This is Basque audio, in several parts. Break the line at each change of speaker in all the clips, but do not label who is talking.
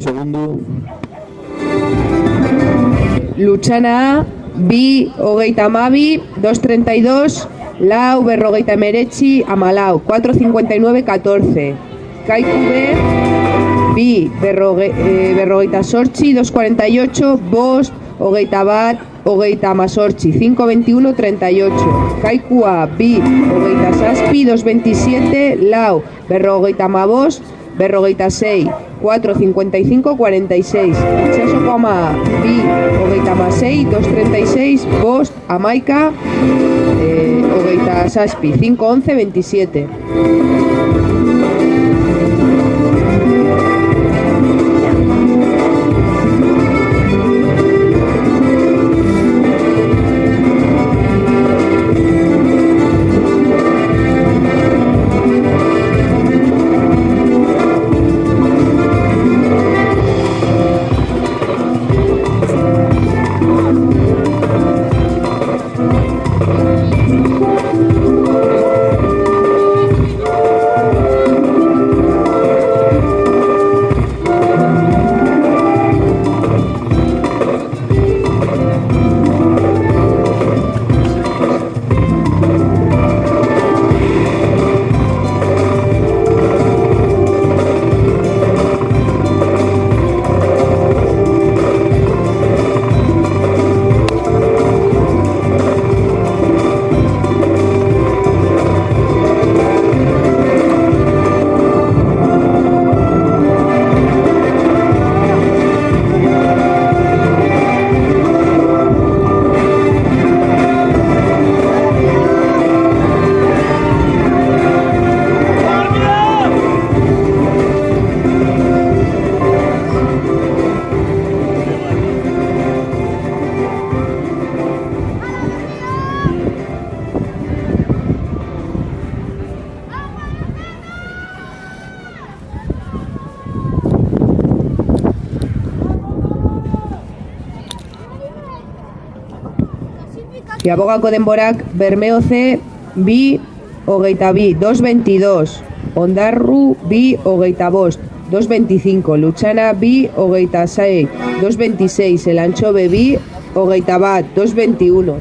segundo.
Luchana bi hogeita hamabi, 2.32, lau berrogeita hemeretzi hamalau, 4.59.14. Kaiku B bi berrogeita zortzi, 2.48, bost hogeita bat, hogeita hemezortzi, 5.21.38. Kaiku A bi hogeita zazpi, 2.27, lau berrogeita hamabost, berrogeita sei, 4.55.46. Itxasoko ama bi hogeita hamasei, 2.36, bost hamaika, hogeita zazpi, 5.11.27. Abogako denborak Bermeo C bi hogeita bi, 2.22, Ondarru bi hogeita bost, 2.25, Luchana bi hogeita sei, 2.26, Elantxobe bi hogeita bat, 2.21.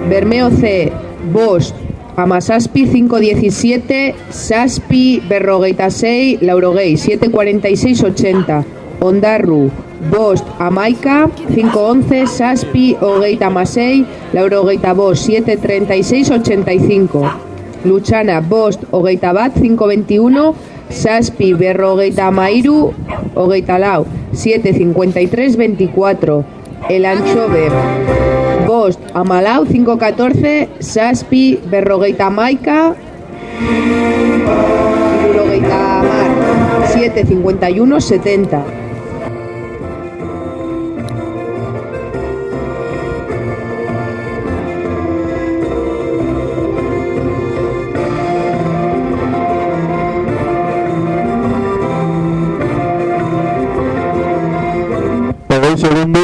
Bermeo C, bost, amasaspi 517, saspi berrogeita sei, laurogei, 746,80. Ondarru, bost, amaika, 511, saspi, hogeita amasei, laurogeita bost, 736,85. Luchana, bost, hogeita bat, 521, saspi, berrogeita amairu, hogeita lau, 753,24. El Anchove, bost, amalau, 514, saspi, berrogeita amaika, hirurogeita hamar, 751,70.
Un segundo.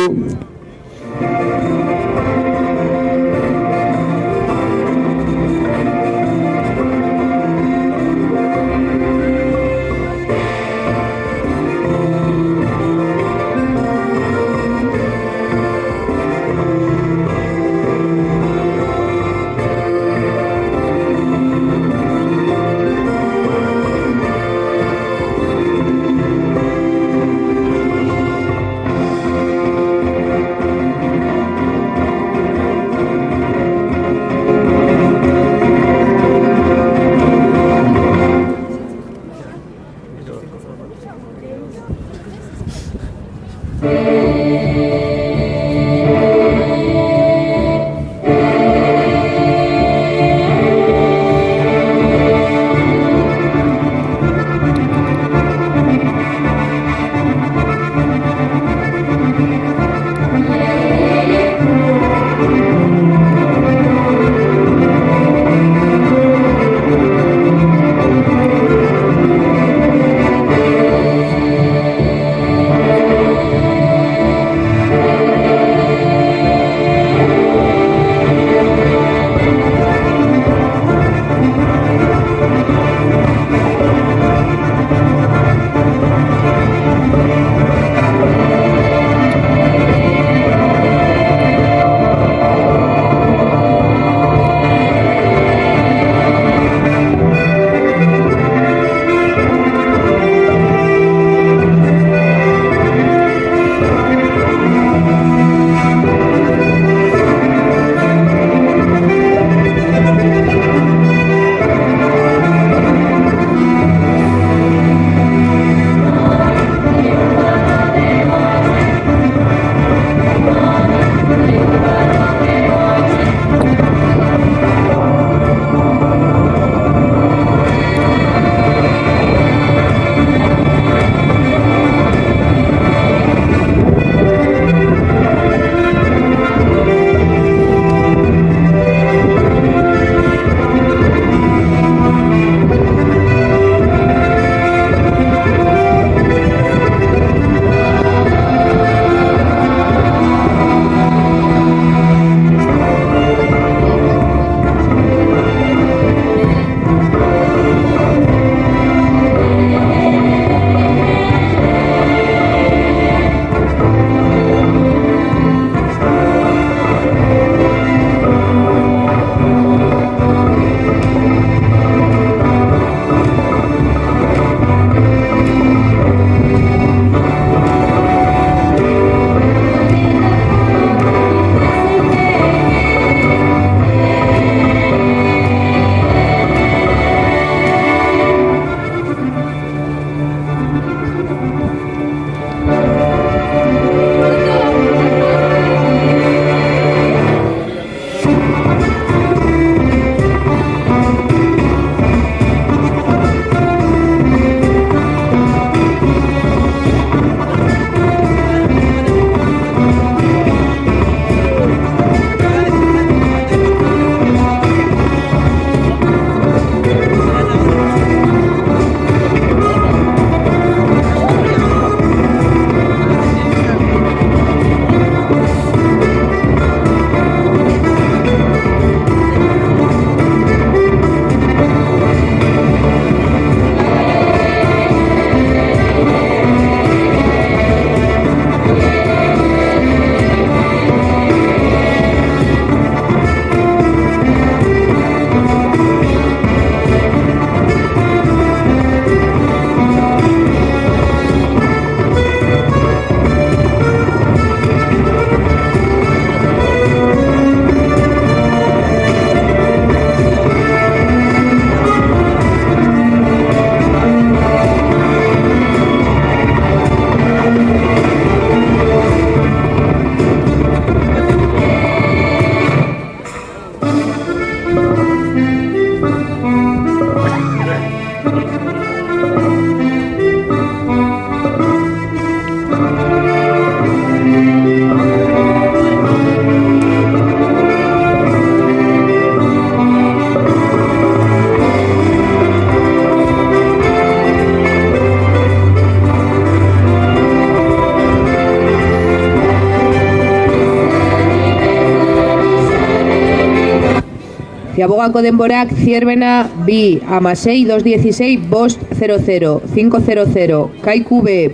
Ziabogako denborak Zierbena bi amasei 216 bost 00 500 Kaiku B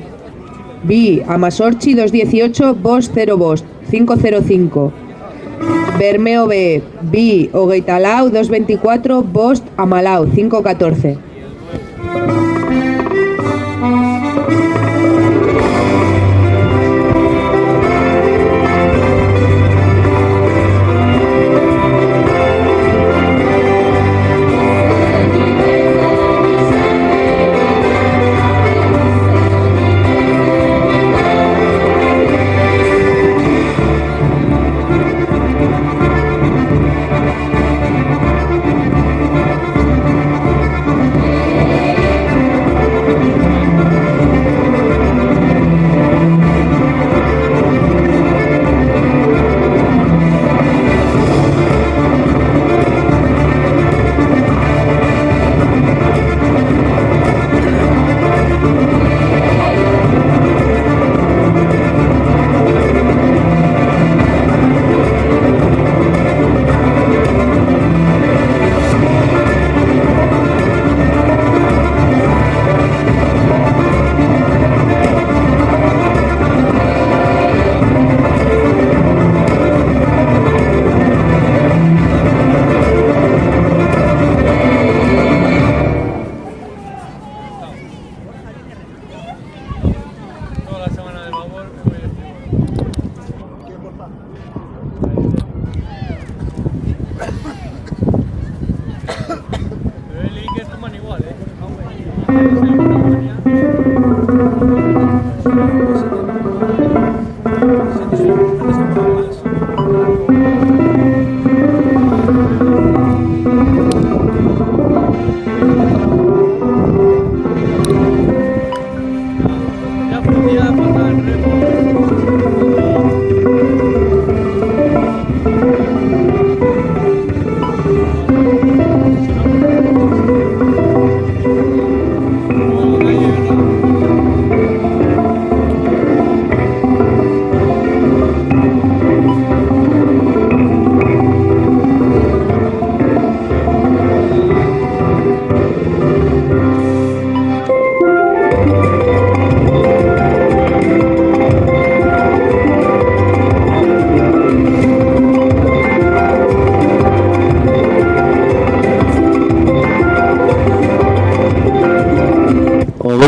bi amasortzi 218 bost 0 bost 505 Bermeo B bi hogeita lau 224 bost amalau 514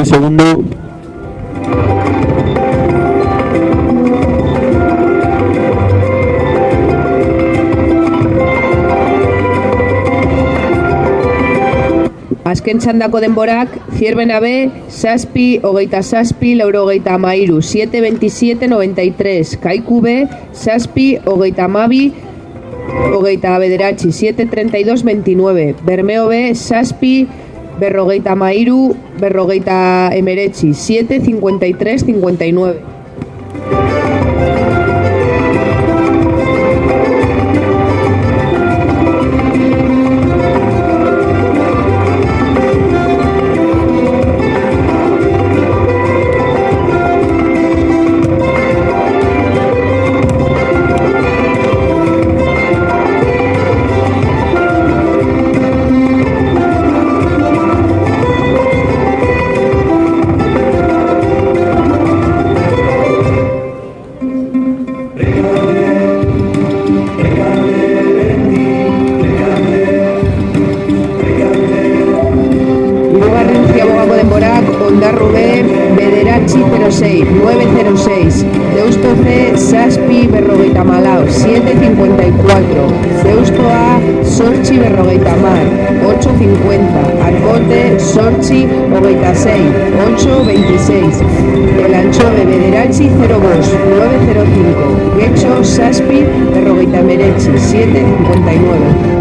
segundo.
Azken txandako denborak, Zierbena B, zazpi, hogeita zazpi, laurogeita amairu, 7-27-93, Kaiku B, zazpi, hogeita amabi, hogeita bederatzi, 7-32-29, Bermeo B, zazpi, berrogeita amairu, berrogeita emeretzi, 7-53-59. Ondarru B, bederatzi 06, 906, Deusto C, zazpi, berrogeita malau, 754, Deusto A, zortzi, berrogeita mar, 850, Argote, zortzi, hogeita 6, 826, Elantxobe, bederatzi 02, 905, Getxo, zazpi, berrogeita emeretzi, 759.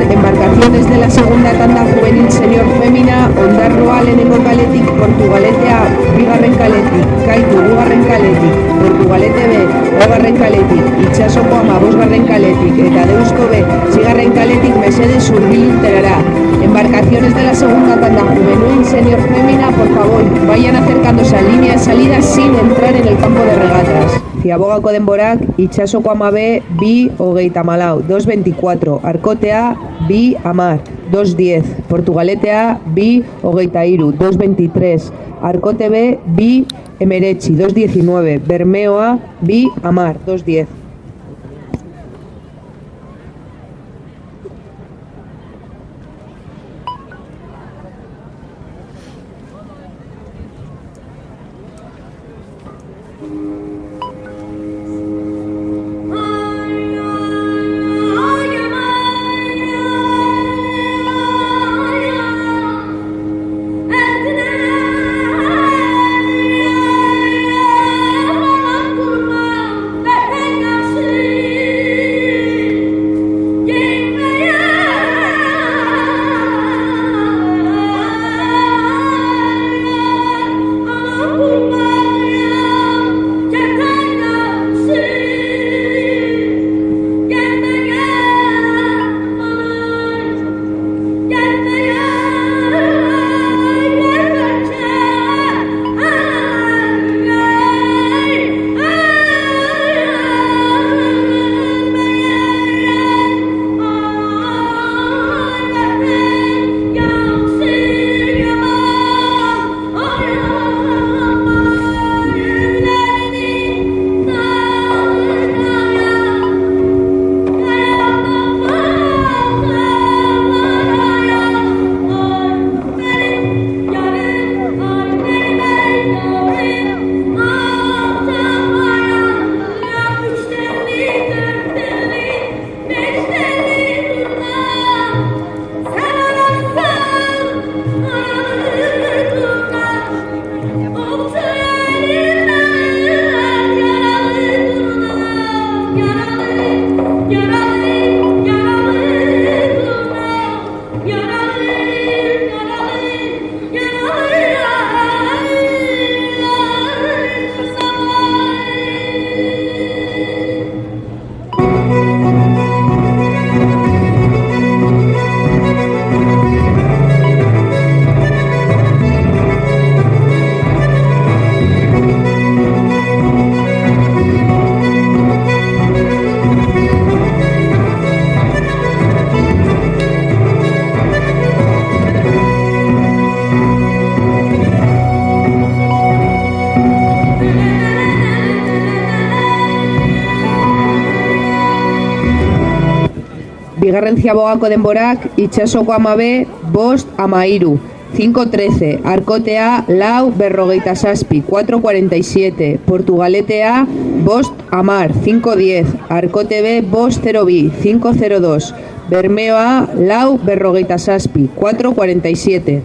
Embarcación Embarcaciones de la segunda tanda juvenil senior fémina, Ondarroa lehenengo kaletik, Portugalete A, bigarren kaletik, Kaitu bigarren kaletik, Portugalete B, bigarren kaletik, Itsasoko ama bosgarren kaletik, eta Deusko B, zigarren kaletik, mesedes hurbil irtetera. Embarcaciones de la segunda tanda juvenil senior fémina, por favor, vayan acercándose a línea de salida sin entrar en el campo de regatas. Ziabogako denborak, Itsasoko ama B, bi 34, 2.24, Arkotea, bi 10, 2.10, Portugalete A, bi 23, 2.23, Arkote B, bi 19, 2.19, Bermeo A, bi 10, 2.10. Bigarren Ziabogako denborak, Itsasoko ama B, bost 13, 5.13, Arkotea, lau 47, 4.47, Portugalete A, bost 10, 5.10, Arkote B, bost 0.2, 5.02, Bermeo A, lau 47, 4.47.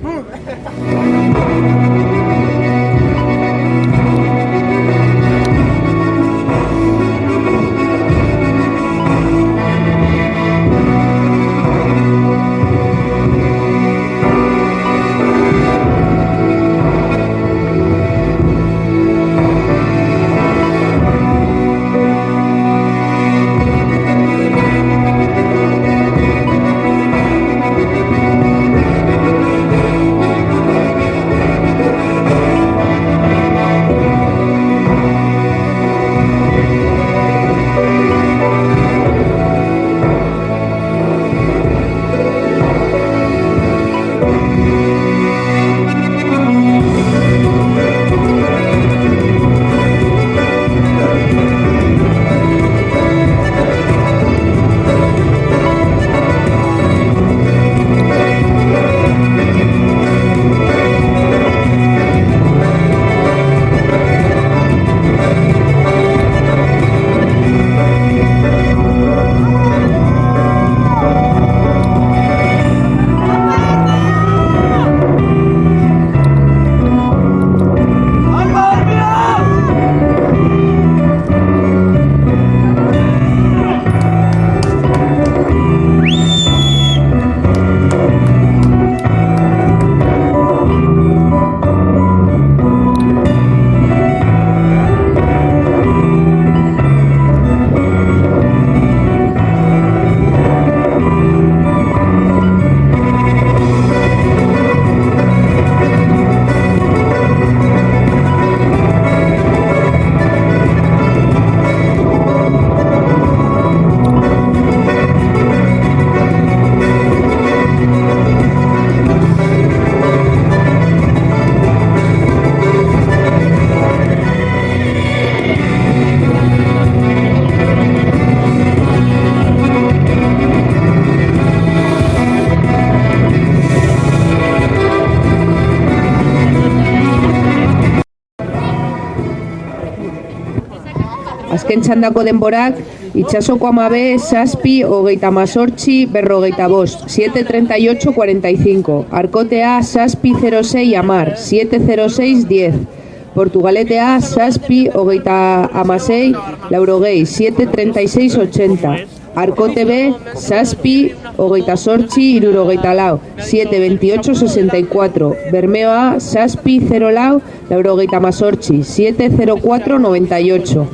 azken txandako denborak, Itsasoko amabe, zazpi, hogeita mazortzi, berrogeita bost, 7:38:45. Arkotea, zazpi, 06, amar, 7:06, 10. Portugaletea, zazpi, hogeita amasei, laurogei, 7:36:80. Arkote B, zazpi, hogeita zortzi, irurogeita lau, 7:28:64. Bermeo A, zazpi, 0 lau, laurogeita mazortzi, 7:04:98.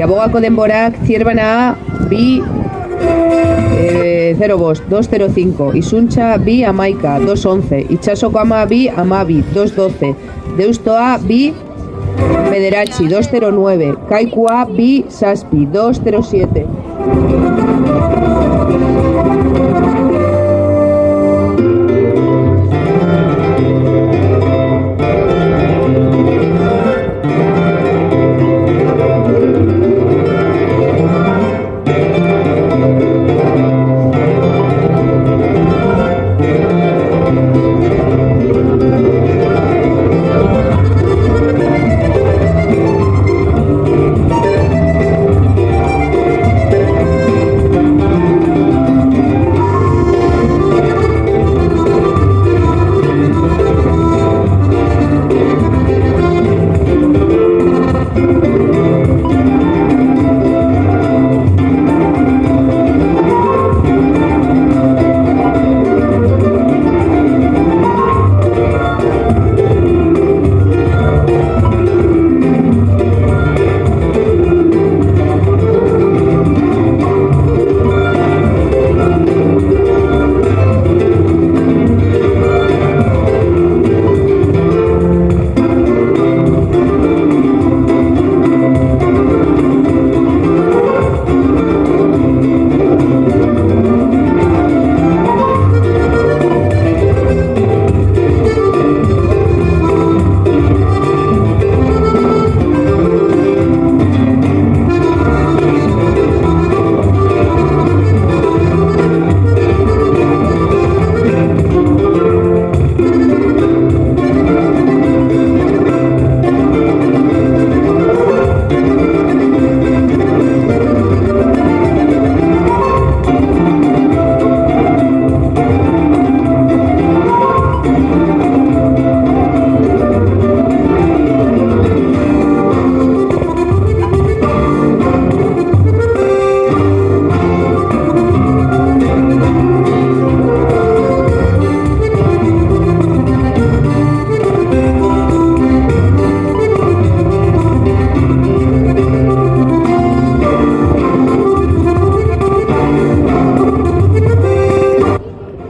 Jabogako denborak, Zierbana A, bi, 0 bost, 2:05. Izuntza bi, amaika, 2:11. Itsasoko ama bi, amabi, 2:12. Deustoa bi, bederatzi, 2:09. Kaikua bi, zazpi, 2:07.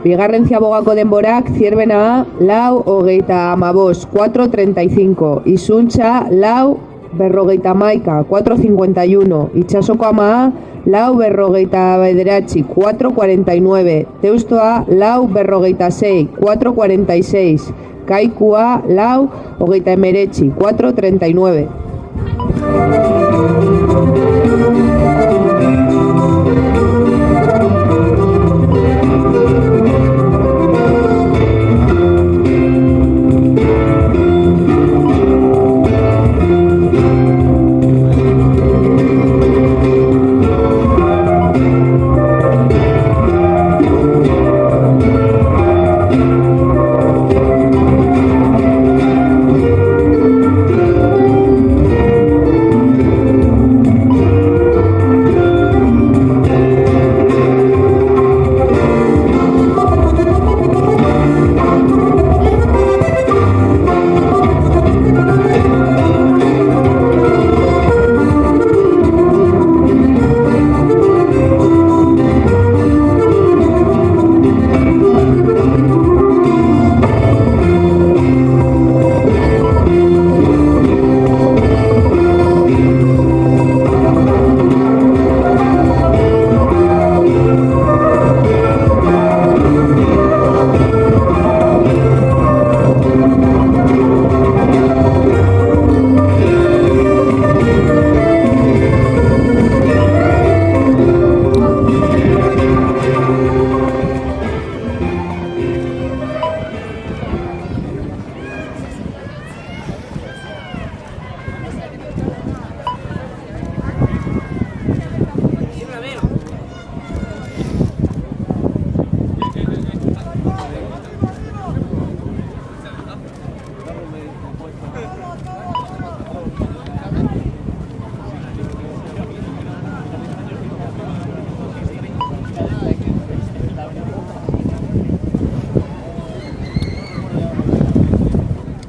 Bigarren Ziabogako denborak, Zierbena A, lau, hogeita amabost, 4:35. Izuntza, lau, berrogeita hamaika, 4:51. Itsasoko ama A, lau, berrogeita bederatzi, 4:49. Deustoa, lau, berrogeita sei, 4:46. Kaikua, lau, hogeita emeretzi, 4:39.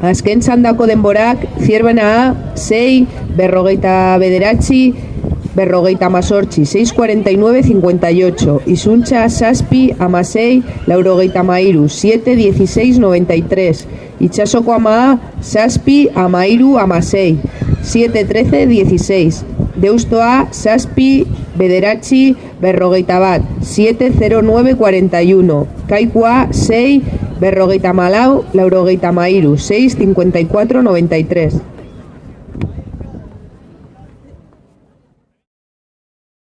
Azken txandako denborak, Zierbena 6, berrogeita bederatzi, berrogeita mazortzi, 6:49:58. Izuntza 7, 6, laurogeita mairu, 7:16:93. Itxasoko ama 7, 6, 7:13:16. Deustoa 7, bederatzi, berrogeita bat, 7:09:41. Kaikua 6, berrogeita malau, laurogeita mairu, 6:54:93.